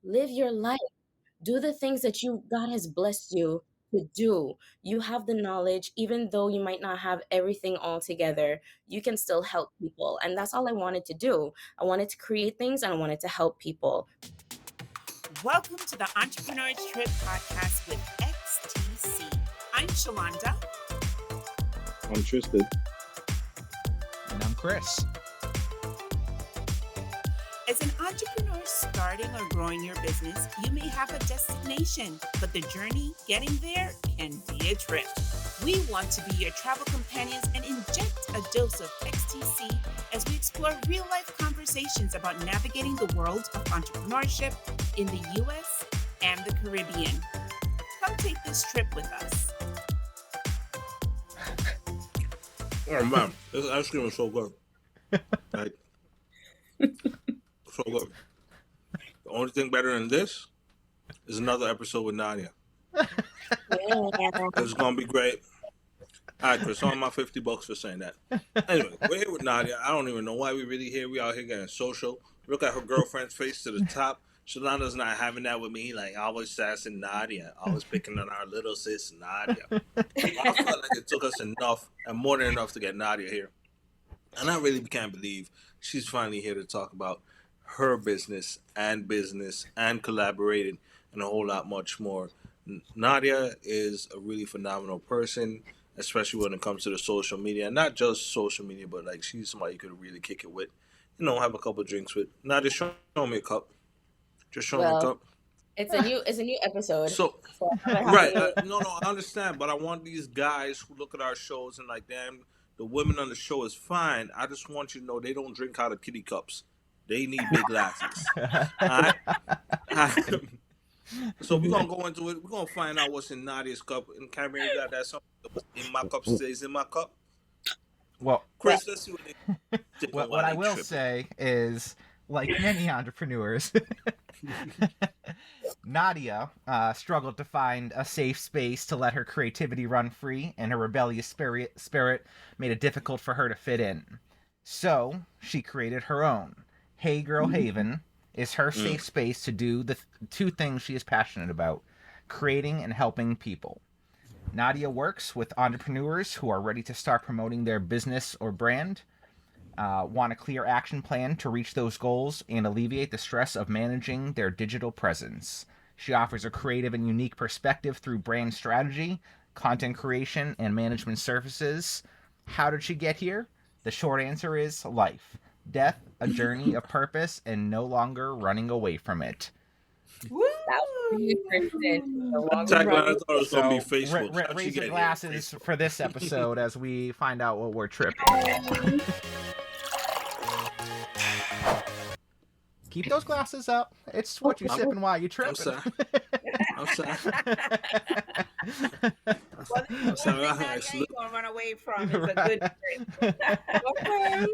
Live your life. Do the things that God has blessed you to do. You have the knowledge, even though you might not have everything all together, you can still help people. And that's all I wanted to do. I wanted to create things and I wanted to help people. Welcome to the Entrepreneurship podcast with X.T.C. I'm Shalonda. I'm Tristan. And I'm Chris. As an entrepreneur starting or growing your business, you may have a destination, but the journey getting there can be a trip. We want to be your travel companions and inject a dose of X.T.C. as we explore real-life conversations about navigating the world of entrepreneurship in the U.S. and the Caribbean. Come take this trip with us. Oh man, this ice cream is so good. Like, so good. The only thing better than this is another episode with Nadea. It's gonna be great. All right, Chris, on my $50 for saying that. Anyway, we're here with Nadea. I don't even know why we're really here. We out here getting social. Look at her girlfriend's face to the top. Shalonda's not having that with me. Like, always sassing Nadea. Always picking on our little sis, Nadea. I felt like it took us enough and more than enough to get Nadea here. And I really can't believe she's finally here to talk about her business and collaborating and a whole lot much more. Nadea is a really phenomenal person, especially when it comes to the social media. And not just social media, but like she's somebody you could really kick it with. You know, have a couple drinks with. Nadea, show me a cup. Just show me a cup. It's a new episode. So right, no, I understand, but I want these guys who look at our shows and like, damn, the women on the show is fine. I just want you to know they don't drink out of kitty cups. They need big glasses. All right? So we're gonna go into it. We're gonna find out what's in Nadia's cup. And Cameron, you got that song? What's in my cup stays in my cup. Well, Chris, let's see what I will say is, like many entrepreneurs, Nadea struggled to find a safe space to let her creativity run free, and her rebellious spirit made it difficult for her to fit in. So she created her own. Hey Girl Haven is her safe space to do the two things she is passionate about: creating and helping people. Nadea works with entrepreneurs who are ready to start promoting their business or brand, want a clear action plan to reach those goals, and alleviate the stress of managing their digital presence. She offers a creative and unique perspective through brand strategy, content creation, and management services. How did she get here? The short answer is life. Death, a journey of purpose, and no longer running away from it. Woo! Tagline, I thought it was going to be Facebook. Raise your glasses for this episode as we find out what we're tripping. Keep those glasses up. It's what you're sipping while you're tripping. Well, I'm sorry. I'm sorry. You're gonna run away from is a good drink. Okay.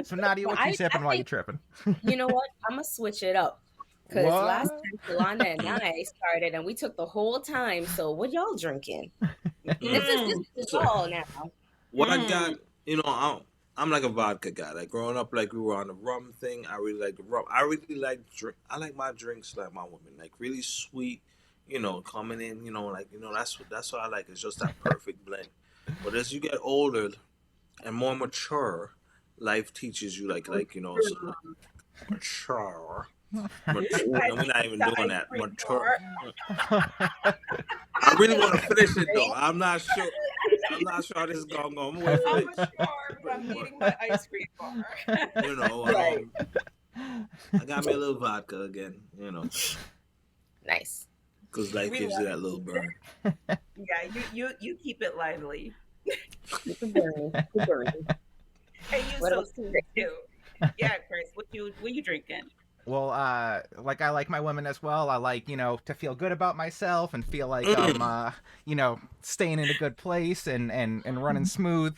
So Nadea, what you sipping while you're tripping? You know what? I'm gonna switch it up. Because What? last time Shalonda and I started and we took the whole time. So what y'all drinking? This is all now. What I got, you know, I'm like a vodka guy. Like growing up, like we were on the rum thing. I really like the rum. I really like drink. I like my drinks like my women, like really sweet. You know, coming in. You know, like that's what I like. It's just that perfect blend. But as you get older and more mature, life teaches you like you know, so mature. And we're not even doing that. Mature. I really want to finish it though. I'm not sure how this is gonna go. I'm away from it. I'm eating my ice cream bar. You know, I got me a little vodka again. You know, Nice. because life gives you that little burn. Yeah, you keep it lively. Keep it burning. Hey, you What so else? sweet too. Yeah, Chris, what you drinking? Well, like I like my women as well. I like, to feel good about myself and feel like I'm, staying in a good place and running smooth.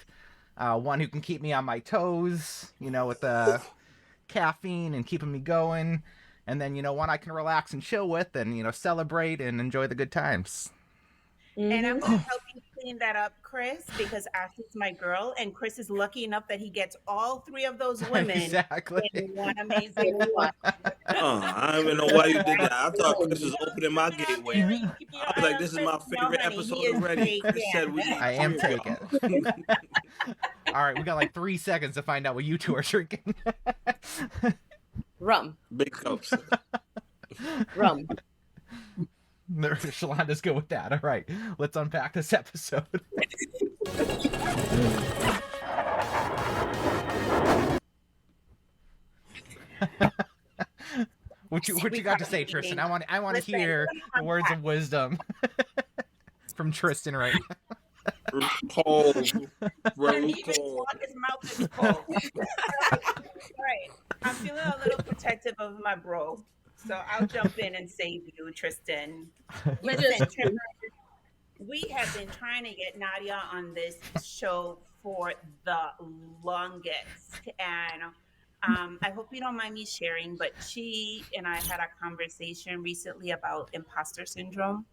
One who can keep me on my toes, with the caffeine and keeping me going. And then, one I can relax and chill with and, celebrate and enjoy the good times. And I'm Mm-hmm. going to help you clean that up, Chris, because Ashley's my girl, and Chris is lucky enough that he gets all three of those women Exactly. in one amazing one. I don't even know why you did Right. that. I thought Chris was opening my Coming out gateway. there, you keep your I was eye like, on this is Chris. my No, favorite honey, he episode is already. And Chris said we taken. need I am 3 of taken. y'all. All right, we got like 3 seconds to find out what you two are drinking. Rum. Big cups. Rum. Shalonda's good with that. All right, let's unpack this episode. What you got to say, Tristan? I want to Listen, hear the words of wisdom from Tristan right now. Cold. and Very even cold. while his mouth is cold. All right. I'm feeling a little protective of my bro. So I'll jump in and save you, Tristan. You Listen, just Tristan, we have been trying to get Nadia on this show for the longest. And I hope you don't mind me sharing, but she and I had a conversation recently about imposter syndrome.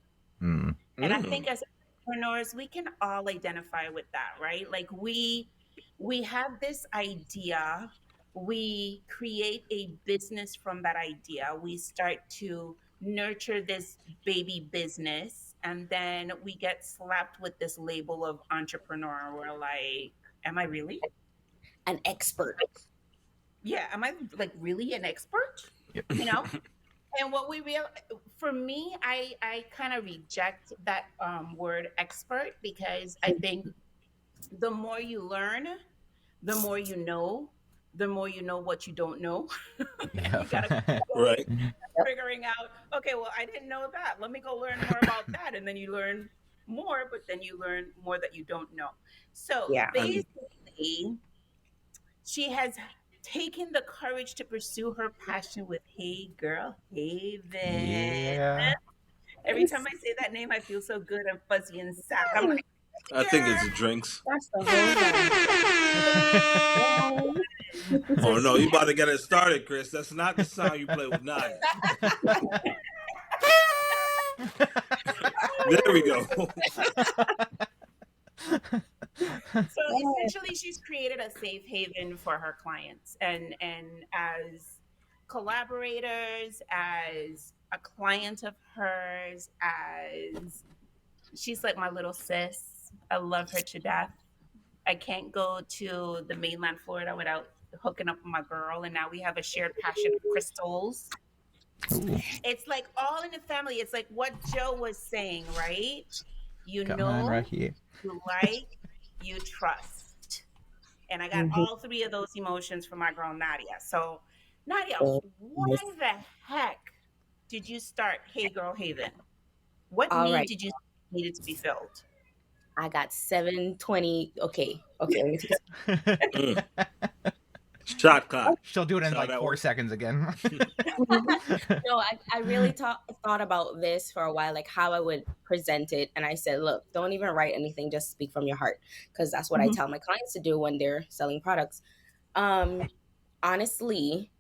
Mm. And I think as entrepreneurs, we can all identify with that, right? Like we have this idea, we create a business from that idea. We start to nurture this baby business, and then we get slapped with this label of entrepreneur. We're like, am I really? an expert. Yeah, am I like really an expert? Yep. You know? And what we real for me, I kind of reject that word expert, because I think the more you learn, the more you know, the more you know what you don't know. And you gotta Yeah. Right. figuring out, okay, well, I didn't know that. Let me go learn more about that. And then you learn more, but then you learn more that you don't know. So Yeah. basically, she has taken the courage to pursue her passion with Hey Girl Haven. Yeah. Every time I say that name, I feel so good and fuzzy inside. I'm like, I think it's girl. the drinks. That's the whole vibe. Oh no, you about to get it started, Chris. That's not the sound you play with Nadia. There we go. So essentially, she's created a safe haven for her clients, and as collaborators, as a client of hers, as she's like my little sis. I love her to death. I can't go to the mainland Florida without hooking up with my girl, and now we have a shared passion of crystals. Ooh, It's like all in the family. It's like what Joe was saying, right? You got mine know, right here. you like, you trust. And I got Mhm. all three of those emotions from my girl Nadia. So, Nadia, Oh, why the heck did you start Hey Girl Haven? What all need right. did you needed to be filled? I got 720. Okay. Okay. Let me take Mm. Shot clock. She'll do it in Saw like that 4 one. seconds again. No, I really thought about this for a while, like how I would present it. And I said, look, don't even write anything, just speak from your heart. Because that's what I tell my clients to do when they're selling products. Um, Honestly,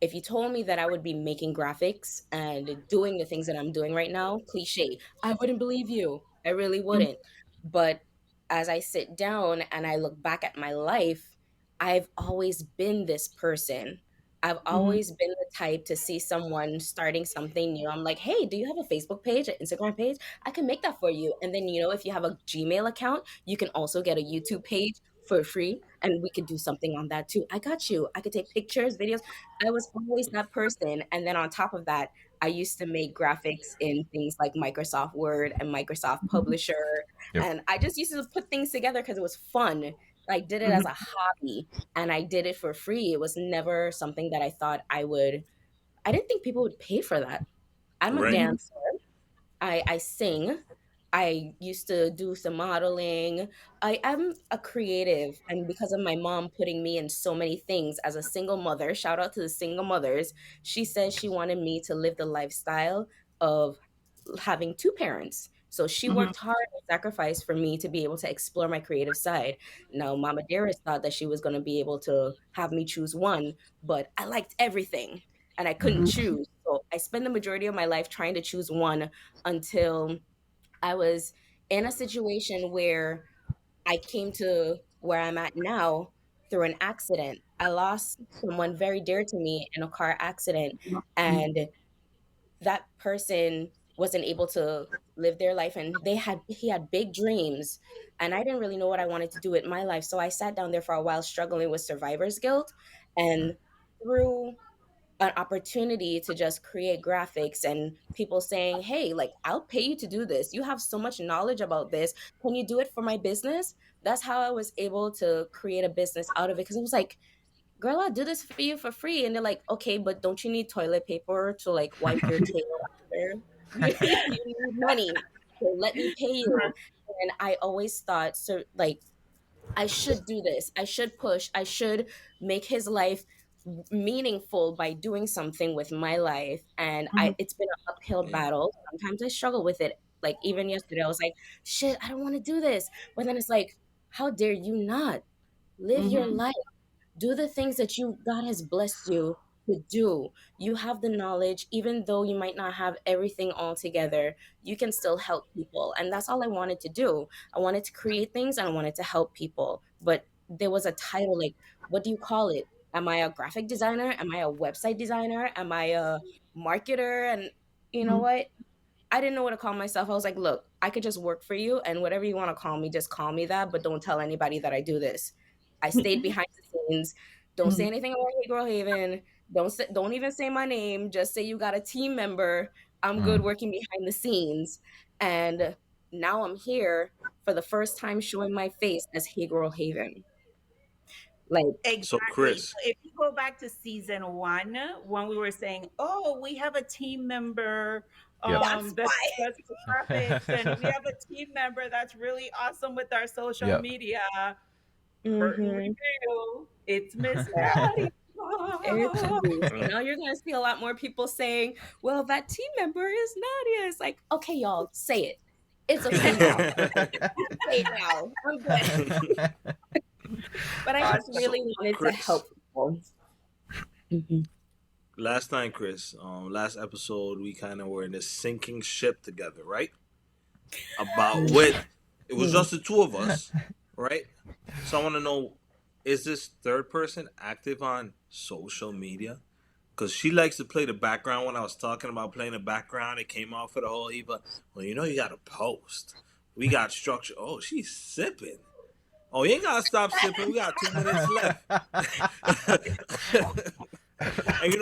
if you told me that I would be making graphics and doing the things that I'm doing right now, cliche, I wouldn't believe you. I really wouldn't. But as I sit down and I look back at my life, I've always been this person. I've always been the type to see someone starting something new. I'm like, hey, do you have a Facebook page, an Instagram page? I can make that for you. And then, if you have a Gmail account, you can also get a YouTube page for free, and we could do something on that too. I got you. I could take pictures, videos. I was always that person. And then on top of that, I used to make graphics in things like Microsoft Word and Microsoft Publisher. Yep. And I just used to put things together because it was fun. I did it as a hobby, and I did it for free. It was never something that I thought I didn't think people would pay for that. I'm a Right. dancer. I sing. I used to do some modeling. I'm a creative, and because of my mom putting me in so many things as a single mother, shout out to the single mothers, she said she wanted me to live the lifestyle of having two parents. So she worked hard and sacrificed for me to be able to explore my creative side. Now, Mama Dearest thought that she was going to be able to have me choose one, but I liked everything and I couldn't Mhm. choose. So I spent the majority of my life trying to choose one until I was in a situation where I came to where I'm at now through an accident. I lost someone very dear to me in a car accident, and that person wasn't able to live their life, and he had big dreams, and I didn't really know what I wanted to do with my life. So I sat down there for a while struggling with survivor's guilt, and through an opportunity to just create graphics and people saying, "Hey, like I'll pay you to do this. You have so much knowledge about this. Can you do it for my business?" That's how I was able to create a business out of it, because it was like, "Girl, I'll do this for you for free." And they're like, "Okay, but don't you need toilet paper to like wipe your tail after? You need money. So let me pay you." And I always thought, so like, I should do this. I should push. I should make his life meaningful by doing something with my life. And it's been an uphill Yeah. battle. Sometimes I struggle with it. Like even yesterday, I was like, shit, I don't want to do this. But then it's like, how dare you not live your life? Do the things that you God has blessed you to do. You have the knowledge, even though you might not have everything all together, you can still help people. And that's all I wanted to do. I wanted to create things and I wanted to help people. But there was a title like, what do you call it? Am I a graphic designer? Am I a website designer? Am I a marketer? And you know what? I didn't know what to call myself. I was like, look, I could just work for you, and whatever you want to call me, just call me that, but don't tell anybody that I do this. I stayed behind the scenes. Don't say anything about Hey Girl Haven. Don't even say my name. Just say you got a team member. I'm good Mm. working behind the scenes. And now I'm here for the first time showing my face as Hey Girl Haven. Like, So Exactly. So Chris, if you go back to season one, when we were saying, "Oh, we have a team member Yep. that's that why. does graphics, and we have a team member that's really awesome with our social Yep. media," curtain Mm-hmm. reveal, it's Miss Yeah. Nadia. It's me. So uh, now you're gonna see a lot more people saying, "Well, that team member is Nadia." It's like, okay, y'all, say it. It's okay now. Say it now. I'm good. But I just Awesome. so really wanted to Chris, help people. Mhm. last time, Chris, last episode, we kind of were in this sinking ship together, right? About what it was Mhm. just the two of us, right? So I want to know, is this third person active on social media? Because she likes to play the background. When I was talking about playing the background, it came out for the whole Eva. Well, you got to post. We got structure. Oh, she's sipping. Oh, you ain't got to stop sipping. We got 2 minutes left. And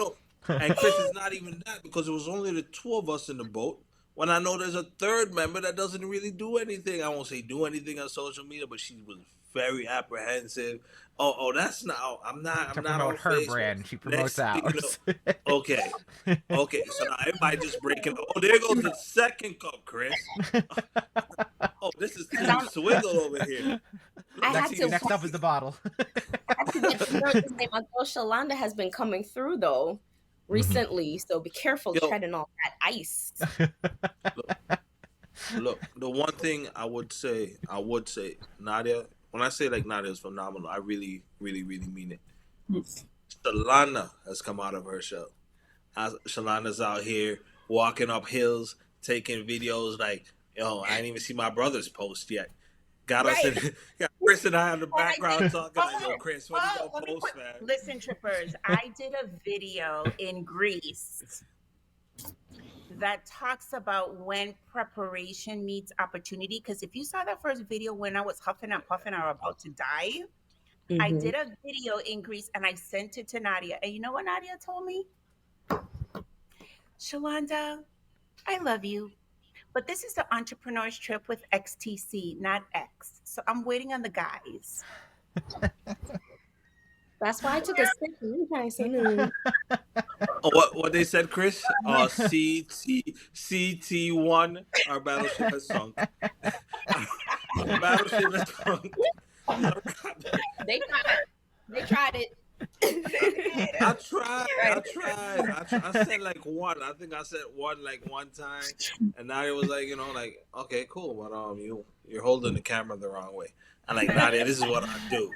and Chris, is not even that because it was only the two of us in the boat. When I know there's a third member that doesn't really do anything, I won't say do anything on social media, but she was very apprehensive. That's not. Oh, I'm To not promote on her Facebook. brand, she promotes Next thing you ours. know, okay, okay. So now everybody just breaking. Oh, there goes the second cup, Chris. Oh, this is 'Cause Team Swiggle over here. Look I at had next, Team to next up is the bottle. get the word to say my girl Shalonda has been coming through though Mhm. recently. So be careful Yo, treading on that ice. look, look. The one thing I would say, Nadia. When I say like Nadia is phenomenal, I really, really, really mean it. Shalana has come out of her shell. Shalana's out here walking up hills, taking videos. Like, yo, I didn't even see my brother's post yet. Got us in. Right. Got Chris and I in the And I did. background talking like, yo, Oh, Chris, when you gonna let me put. post, man? Listen, trippers. I did a video in Greece that talks about when preparation meets opportunity. Because if you saw that first video when I was huffing and puffing or about to die, I Hmm. did a video in Greece and I sent it to Nadia. And you know what Nadia told me? Shalonda, I love you. But this is the entrepreneur's trip with X.T.C, not X. So I'm waiting on the guys. That's why I took a sip. You guys, mm. Oh, what they said, Chris? CT1, our battleship has sunk. Our battleship has sunk. They tried. They tried it. I tried. Right. I said like one. I think I said one like one time, and Nadia was like, like okay, cool, but you're holding the camera the wrong way. I'm like, Nadia, this is what I do.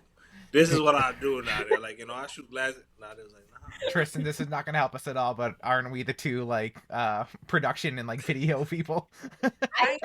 This is what I do, Nadia. Like, I shoot glasses. Nadia was like, nah. Tristan, this is not going to help us at all, but aren't we the two like production and like video people? I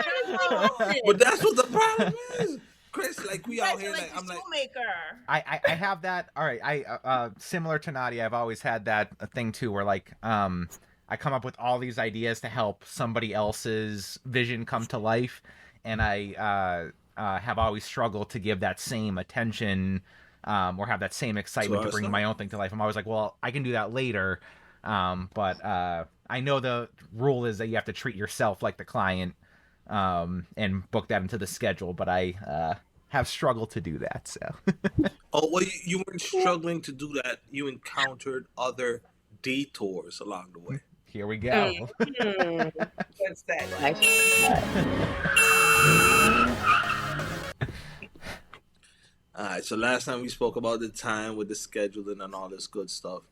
know. But that's what the problem is, Chris. Like You we guys out are here, like like the I'm like, shoemaker. I have that. All right, I similar to Nadia, I've always had that thing too, where like I come up with all these ideas to help somebody else's vision come to life, and I have always struggled to give that same attention or have that same to excitement to our bring stuff. my own thing to life. I'm always like, well, I can do that later, but I know the rule is that you have to treat yourself like the client and book that into the schedule, but I have struggled to do that. So Oh, well, you weren't struggling to do that. You encountered other detours along the way. here we Mm, go. What's that? I forgot. All right. So last time we spoke about the time with the scheduling and all this good stuff,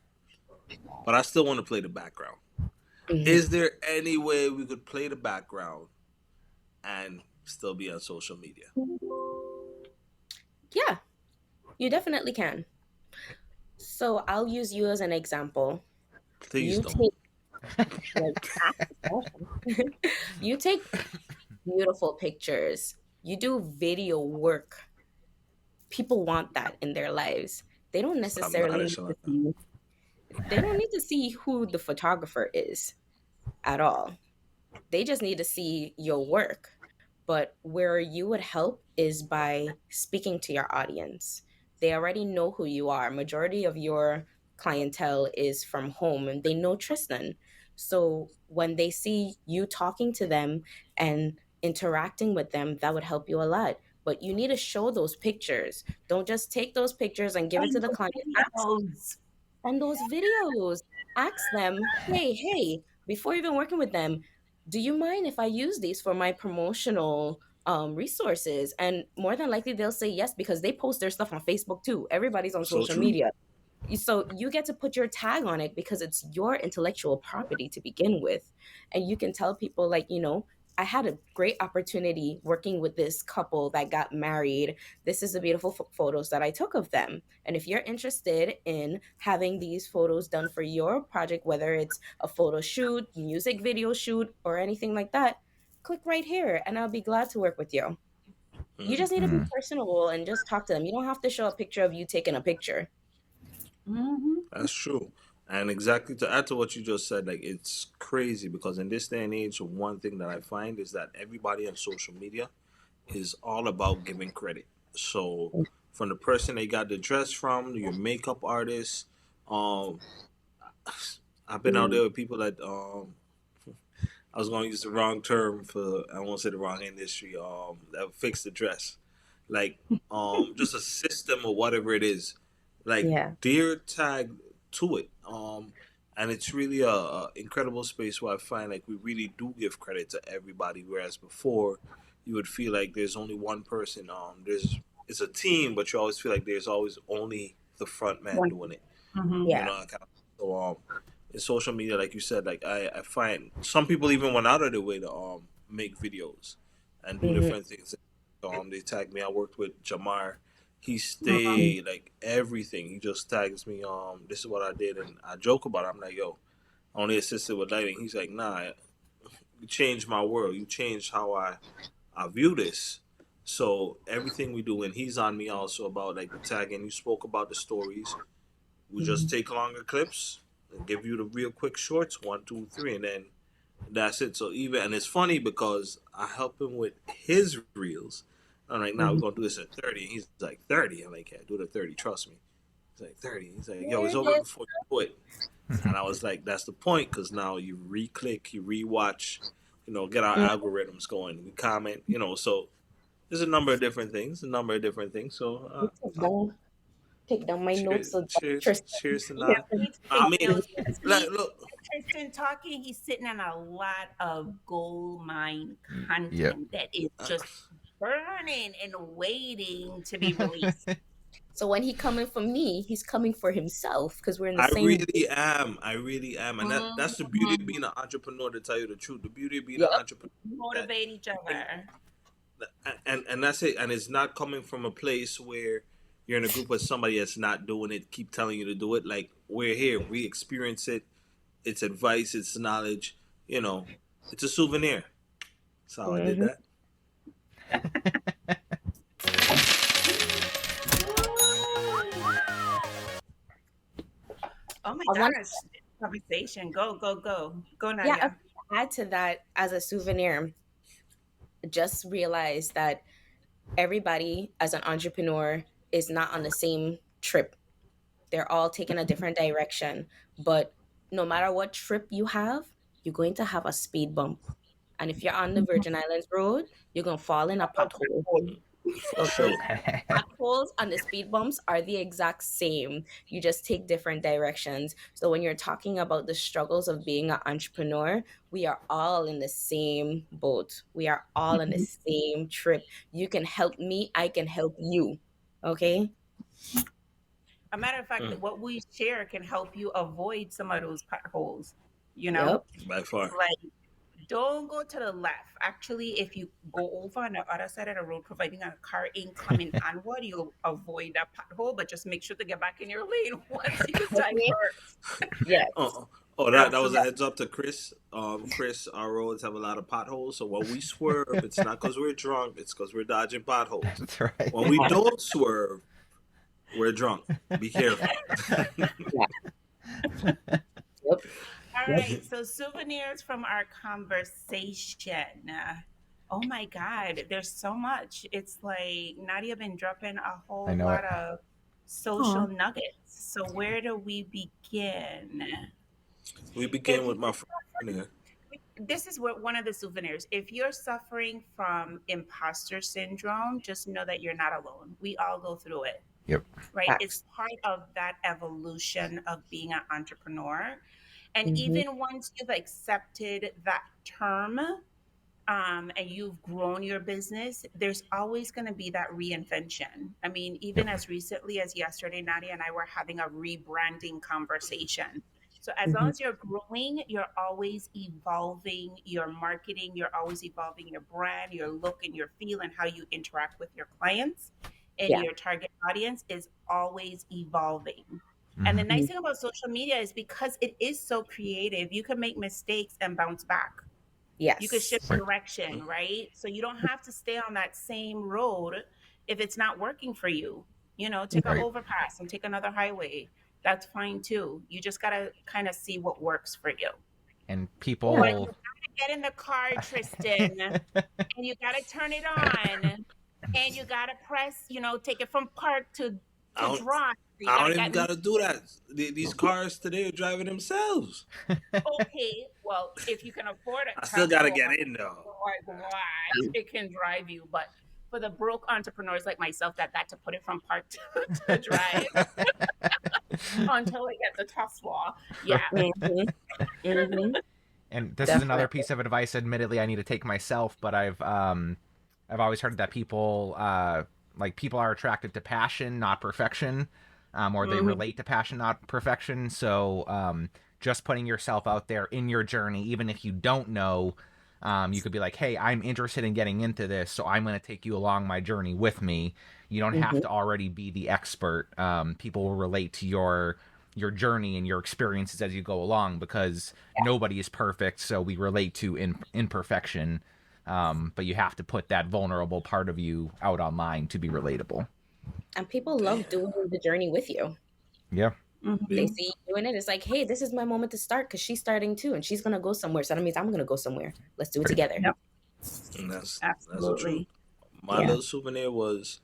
but I still want to play the background. Mhm. Is there any way we could play the background and still be on social media? Yeah, you definitely can. So I'll use you as an example. Please You don't. take like you take beautiful pictures. You do video work. People want that in their lives. They don't Stop necessarily nodding, need to Shalanda. see they don't need to see who the photographer is at all. They just need to see your work. But where you would help is by speaking to your audience. They already know who you are. Majority of your clientele is from home and they know Tristan. So when they see you talking to them and interacting with them, that would help you a lot. But you need to show those pictures. Don't just take those pictures and give it to And the the client. videos. And those videos, ask them, hey, before even working with them, do you mind if I use these for my promotional resources? And more than likely they'll say yes because they post their stuff on Facebook too. Everybody's on So social true. media. So you get to put your tag on it because it's your intellectual property to begin with. And you can tell people, like, I had a great opportunity working with this couple that got married. This is the beautiful photos that I took of them. And if you're interested in having these photos done for your project, whether it's a photo shoot, music video shoot, or anything like that, click right here and I'll be glad to work with you. You Mm, just need to be personable and just talk to them. You don't have to show a picture of you taking a picture. Mm-hmm. that's true. And exactly to add to what you just said, like it's crazy because in this day and age, one thing that I find is that everybody on social media is all about giving credit. So from the person they got the dress from, your makeup artist, um, I've been out Mm, there with people that I was going to use the wrong term for I won't say the wrong industry that fix the dress, like just a system or whatever it is, like yeah. dear tag to it, and it's really a incredible space where I find like we really do give credit to everybody, whereas before you would feel like there's only one person, there's it's a team, but you always feel like there's always only the front man One. doing it, Mm-hmm. you Yeah. know. So in social media, like you said, like I find some people even went out of their way to make videos and do Hmm. different things. They tagged me. I worked with Jamar. He Mm-hmm. stayed like everything. He just tags me. This is what I did, and I joke about it. I'm like, yo, I only assisted with lighting. He's like, nah, you changed my world. You changed how I view this. So everything we do, and he's on me also about like the tagging. You spoke about the stories. We just Hmm. take longer clips and give you the real quick shorts, one, two, three, and then that's it. So even and it's funny because I help him with his reels. I'm like, nah, we're Hmm. gonna do this at 30. And he's like, 30. I'm like, yeah, do it at 30, trust me. He's like, 30. He's like, yo, There it's it over is. before you quit. And I was like, that's the point, because now you re-click, you re-watch, get our algorithms going. We comment, so there's a number of different things, So Take down my notes cheers, so that cheers, Tristan cheers to can that. It's, I you mean, know, like, he, look, Tristan talking, he's sitting on a lot of gold mine Yep. content that is uh, just burning and waiting to be released. So when he coming for me, he's coming for himself because we're in the I same. really am. I really am. And that's the beauty of Mhm. being an entrepreneur, to tell you the truth. The beauty of being an Yep. entrepreneur that Motivate each and other. and that's it. And it's not coming from a place where you're in a group with somebody that's not doing it, keep telling you to do it. Like, we're here, we experience it. It's advice, it's knowledge. You know, it's a souvenir. That's how I did Mhm. that. Oh my I want, gosh. Conversation. Go, go, go. Go, yeah, Nadia. add to that as a souvenir. Just realize that everybody as an entrepreneur is not on the same trip. They're all taking a different direction. But no matter what trip you have, you're going to have a speed bump. And if you're on the Virgin Islands Road, you're going to fall in a pothole. For Okay? sure. Potholes and the speed bumps are the exact same. You just take different directions. So when you're talking about the struggles of being an entrepreneur, we are all in the same boat. We are all in the same trip. You can help me, I can help you. Okay? A matter of fact, Mm, what we share can help you avoid some of those potholes. You know, Yep. by far. like don't go to the left. Actually, if you go over on the other side of the road, providing a car incoming onward, you'll avoid that pothole. But just make sure to get back in your lane once you Okay. divert. Yes. Oh, oh, that was a Absolutely. heads up to Chris. Chris, our roads have a lot of potholes, so when we swerve, it's not because we're drunk; it's because we're dodging potholes. That's right. When we don't swerve, we're drunk. Be careful. Yeah. Yep. All Yep. right. So souvenirs from our conversation. Oh my God, there's so much. It's like Nadia been dropping a I whole know it. lot of Aw. social nuggets. So where do we begin? We If begin you with my friend here. this is what one of the souvenirs. If you're suffering from imposter syndrome, just know that you're not alone. We all go through it, Yep. right? It's Facts. part of that evolution of being an entrepreneur. And Mm-hmm. even once you've accepted that term, and you've grown your business, there's always going to be that reinvention. I mean, even Yep. as recently as yesterday, Nadia and I were having a rebranding conversation. So as long Mm-hmm. as you're growing, you're always evolving your marketing, you're always evolving your brand, your look and your feel, and how you interact with your clients and Yeah. your target audience is always evolving. And Hmm. the nice thing about social media is because it is so creative, you can make mistakes and bounce back. You could Yes. shift Right. direction, right? So you don't have to stay on that same road if it's not working for you. You know, take an Right. overpass and take another highway. That's fine too. You just got to kind of see what works for you. And Yeah. But you people. got to get in the car, Tristan, and you got to turn it on and you got to press, take it from park I to don't, drive. You I got to don't even get gotta do that. These cars today are driving themselves. okay. Well, if you can afford a I still Tesla gotta or get in though. garage, it can drive you. But for the broke entrepreneurs like myself that got to put it from park to drive until I get the Tesla, yeah. Mm-hmm. Mm-hmm. And this is another Definitely. piece of advice. Admittedly, I need to take myself, but I've always heard that people are attracted to passion, not perfection, or they Mm-hmm. relate to passion, not perfection. So just putting yourself out there in your journey, even if you don't know, you could be like, "Hey, I'm interested in getting into this, so I'm going to take you along my journey with me." You don't have Mm-hmm. to already be the expert. People will relate to your journey and your experiences as you go along because nobody is perfect, so we relate to imperfection. But you have to put that vulnerable part of you out online to be relatable. And people Damn. love doing the journey with you. Yeah. They Hmm. see you doing it. It's like, hey, this is my moment to start because she's starting too, and she's gonna go somewhere. So that means I'm gonna go somewhere. Let's do it Right. together. Yep, And that's the truth. absolutely. My Yeah. little souvenir was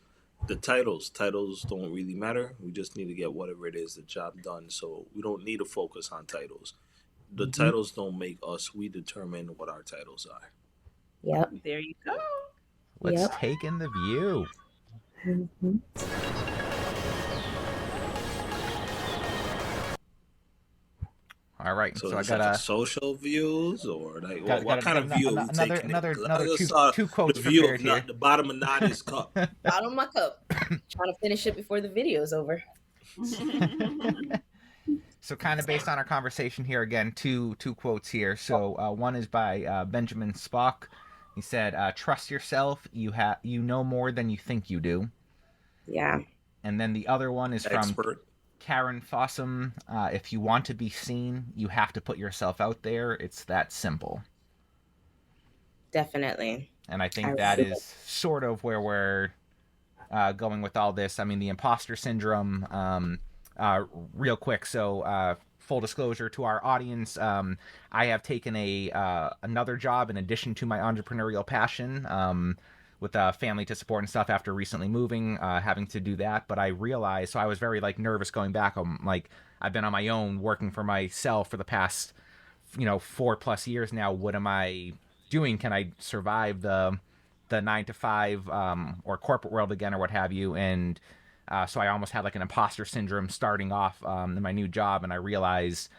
the titles. Titles don't really matter. We just need to get whatever it is the job done. So we don't need to focus on titles. The Mm-hmm. titles don't make us. We determine what our titles are. Yep. There you go. Let's Yep. take in the view. Mm-hmm. All right. So So I it's got like a a social views or like what kind got of view are we another taking in? another 'Cause I another just two saw two the quotes view prepared of here. not the bottom of Nadia's cup. Bottom of my cup. Trying to finish it before the video's over. So kind of based on our conversation here again, two quotes here. So one is by Benjamin Spock. He said, "Trust yourself. You know more than you think you do." Yeah. And then the other one is from Expert. Karen Fossum. If you want to be seen, you have to put yourself out there. It's that simple. Definitely. And I I think that really is sort of where we're going with all this. I mean, the imposter syndrome, real quick. So, full disclosure to our audience, I have taken another job in addition to my entrepreneurial passion, with family to support and stuff after recently moving, having to do that. But I realized, so I was very like nervous going back. I'm like, I've been on my own working for myself for the past, 4+ years now. What am I doing? Can I survive the 9 to 5 or corporate world again or what have you? And so I almost had like an imposter syndrome starting off in my new job, and I realized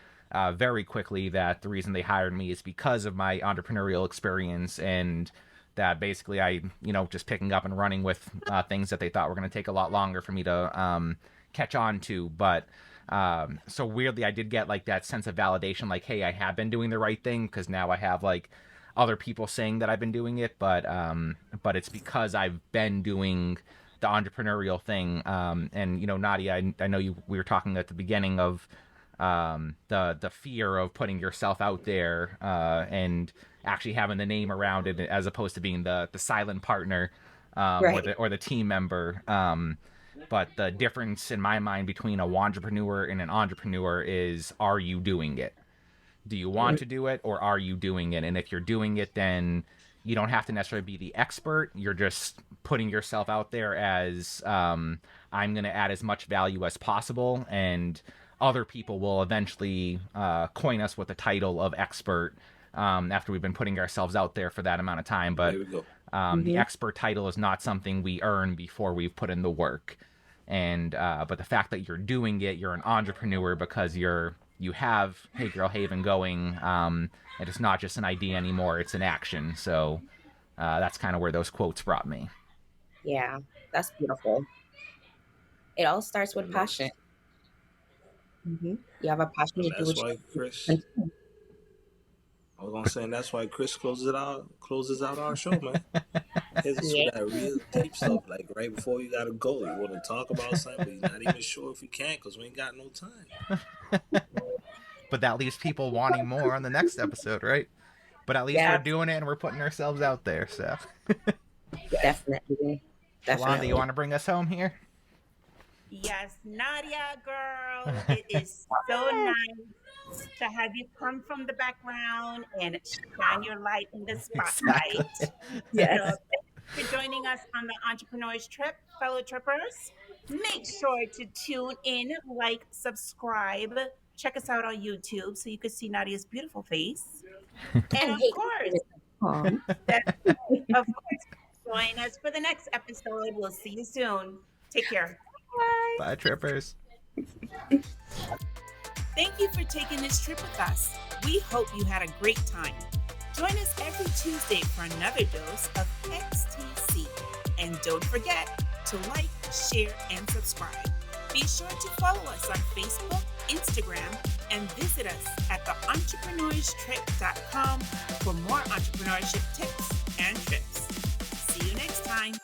very quickly that the reason they hired me is because of my entrepreneurial experience, and that basically I, just picking up and running with things that they thought were going to take a lot longer for me to catch on to. But so weirdly, I did get like that sense of validation, like, hey, I have been doing the right thing, because now I have like other people saying that I've been doing it, but it's because I've been doing the entrepreneurial thing. And Nadea, I know we were talking at the beginning of the fear of putting yourself out there and actually having the name around it, as opposed to being the silent partner, right. or the team member. But the difference in my mind between a wantrepreneur and an entrepreneur is, are you doing it? Do you want to do it, or are you doing it? And if you're doing it, then you don't have to necessarily be the expert. You're just putting yourself out there as, I'm going to add as much value as possible, and other people will eventually coin us with the title of expert after we've been putting ourselves out there for that amount of time. But There we go. the expert title is not something we earn before we've put in the work. And but the fact that you're doing it, you're an entrepreneur because you have Hey Girl Haven going, and it's not just an idea anymore, it's an action. So that's kind of where those quotes brought me. Yeah, that's beautiful. It all starts with And passion. that's You have a passion and to do that's what why you Chris. continue. I was gonna say, and that's why Chris closes out our show, man. Hits us with Yeah. that real deep stuff, like right before you gotta go. You want to talk about something, but you're not even sure if you can because we ain't got no time. But that leaves people wanting more on the next episode, right? But at least we're Yeah, doing it and we're putting ourselves out there. So, definitely. Shalonda, you Definitely. want to bring us home here? Yes, Nadia, girl, it is so nice to have you come from the background and shine your light in the Exactly. spotlight. So, Yes. thank you for joining us on the Entrepreneurs Trip, fellow trippers. Make sure to tune in, like, subscribe. Check us out on YouTube so you can see Nadia's beautiful face. And And of hey, course, Mom. that, of course, join us for the next episode. We'll see you soon. Take care. Bye. Bye, trippers. Thank you for taking this trip with us. We hope you had a great time. Join us every Tuesday for another dose of X.T.C. And don't forget to like, share, and subscribe. Be sure to follow us on Facebook, Instagram, and visit us at theentrepreneurs.com for more entrepreneurship tips and trips. See you next time.